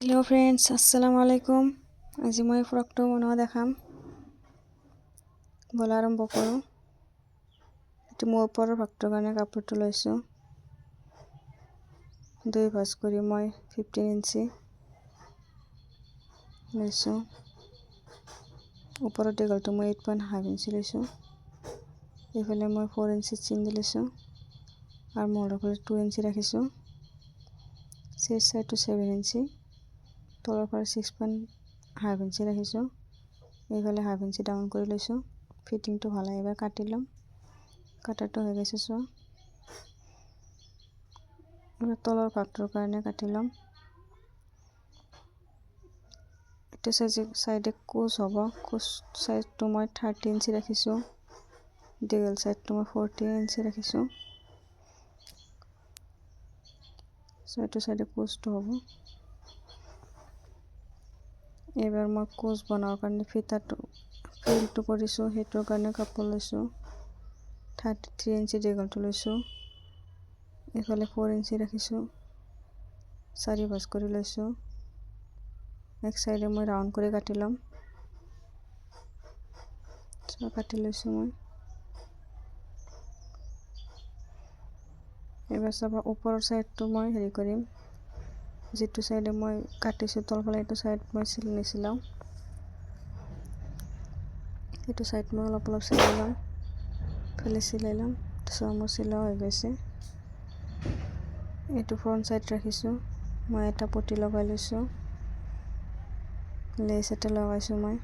Hello friends, अस्सलाम वालेकुम। আজি মই ফ্ৰকটো বনোৱা দেখাম। বলা আৰম্ভ কৰোঁ। এইটো মই ওপৰৰ ভাগটোৰ কাৰণে কাপোৰটো লৈছোঁ। দুই ভাঁজ কৰি মই 15 ইঞ্চি লৈছোঁ। ওপৰৰ দীঘলটো মই 8.5 ইঞ্চি লৈছোঁ। এইফালে মই 4 ইঞ্চি চিন দি লৈছোঁ আৰু মূৰৰ ফালে 2 ইঞ্চি ৰাখিছোঁ। চেষ্ট চাইডটো 7 ইঞ্চি, তলৰ পৰা 6.5 ইঞ্চি ৰাখিছোঁ। এইফালে 1/2 ইঞ্চি ডাউন কৰি লৈছোঁ। ফিটিংটো ভাল হয়, এবাৰ কাটি ল'ম। কাটাৰটো হৈ গৈছে চোৱা। এবাৰ তলৰ ভাগটোৰ কাৰণে কাটি ল'ম। এইটো চাইডে কোচ হ'ব। কোচ চাইডটো মই 30 ইঞ্চি ৰাখিছোঁ। দীঘল চাইডটো মই 14 ইঞ্চি ৰাখিছোঁ। এইটো চাইডে কোচটো হ'ব। এবাৰ মই কোচ বনোৱাৰ কাৰণে ফিলটো কৰিছোঁ, সেইটোৰ কাৰণে কাপোৰ লৈছোঁ। 33 ইঞ্চি দীঘলটো লৈছোঁ। এইফালে 4 ইঞ্চি ৰাখিছোঁ। 4 ভাঁজ কৰি লৈছোঁ। এক চাইডে মই ৰাউণ্ড কৰি কাটি ল'ম। কাটি লৈছোঁ মই। এবাৰ চাবা ওপৰৰ চাইডটো মই হেৰি কৰিম। যিটো চাইডে মই কাটিছোঁ তলফালে, এইটো চাইড মই নিচিলাওঁ। এইটো চাইড মই অলপ চিলাই ল'ম। ফালে চিলাই ল'ম। চোৱা মোৰ চিলোৱা হৈ গৈছে। এইটো ফ্ৰণ্ট চাইড ৰাখিছোঁ। মই এটা পটি লগাই লৈছোঁ। লেচ এটা লগাইছোঁ মই।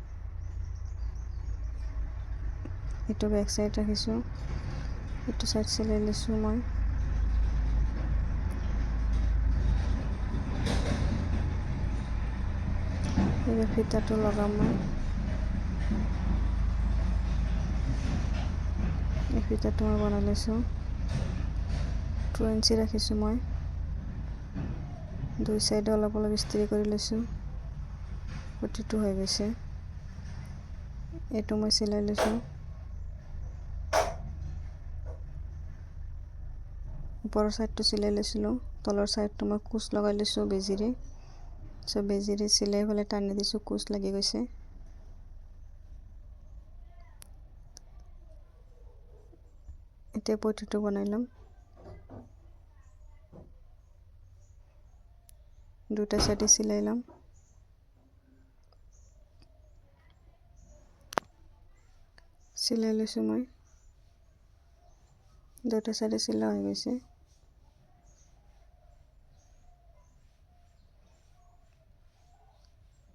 এইটো বেক চাইড ৰাখিছোঁ। এইটো চাইড চিলাই লৈছোঁ মই। এইবাৰ ফিতাটো লগাম মই। এই ফিতাটো মই বনাই লৈছোঁ। 2 ইঞ্চি ৰাখিছোঁ মই। দুই চাইডে অলপ ইস্ত্ৰি কৰি লৈছোঁ। পটিটো হৈ গৈছে। এইটো মই চিলাই লৈছোঁ। ওপৰৰ চাইডটো চিলাই লৈছিলোঁ। তলৰ চাইডটো মই কোচ লগাই লৈছোঁ বেজিৰে। বেজিৰে চিলাই পেলাই টানি দিছোঁ, কোচ লাগি গৈছে। এতিয়া পটিটো বনাই ল'ম। দুটা চাইডে চিলাই ল'ম। চিলাই লৈছোঁ মই। দুটা চাইডে চিলাই হৈ গৈছে।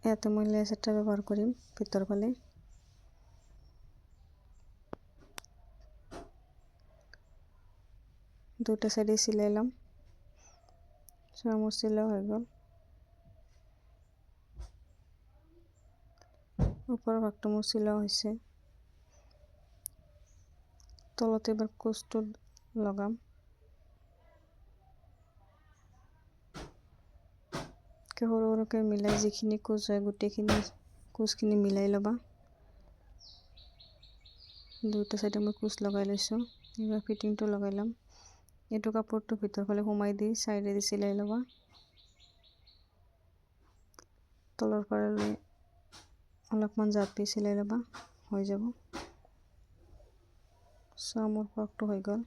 ইয়াতে মই লেচ এটা ব্যৱহাৰ কৰিম ভিতৰ ফালে। দুটা চাইডে চিলাই ল'ম। চোৱা মোৰ চিলোৱা হৈ গ'ল। ওপৰৰ ভাগটো মোৰ চিলোৱা হৈছে। তলতে এবাৰ কোচটো লগাম। সৰু সৰুকৈ মিলাই যিখিনি কোচ হয় গোটেইখিনি কোচখিনি মিলাই ল'বা। দুটা চাইডে মই কোচ লগাই লৈছোঁ। এইবাৰ ফিটিংটো লগাই ল'ম। এইটো কাপোৰটো ভিতৰ ফালে সোমাই দি চাইডেদি চিলাই ল'বা। তলৰ পৰা অলপমান জাপি চিলাই ল'বা, হৈ যাব। চোৱা মোৰ ফ্ৰকটো হৈ গ'ল।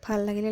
ভাল লাগিলে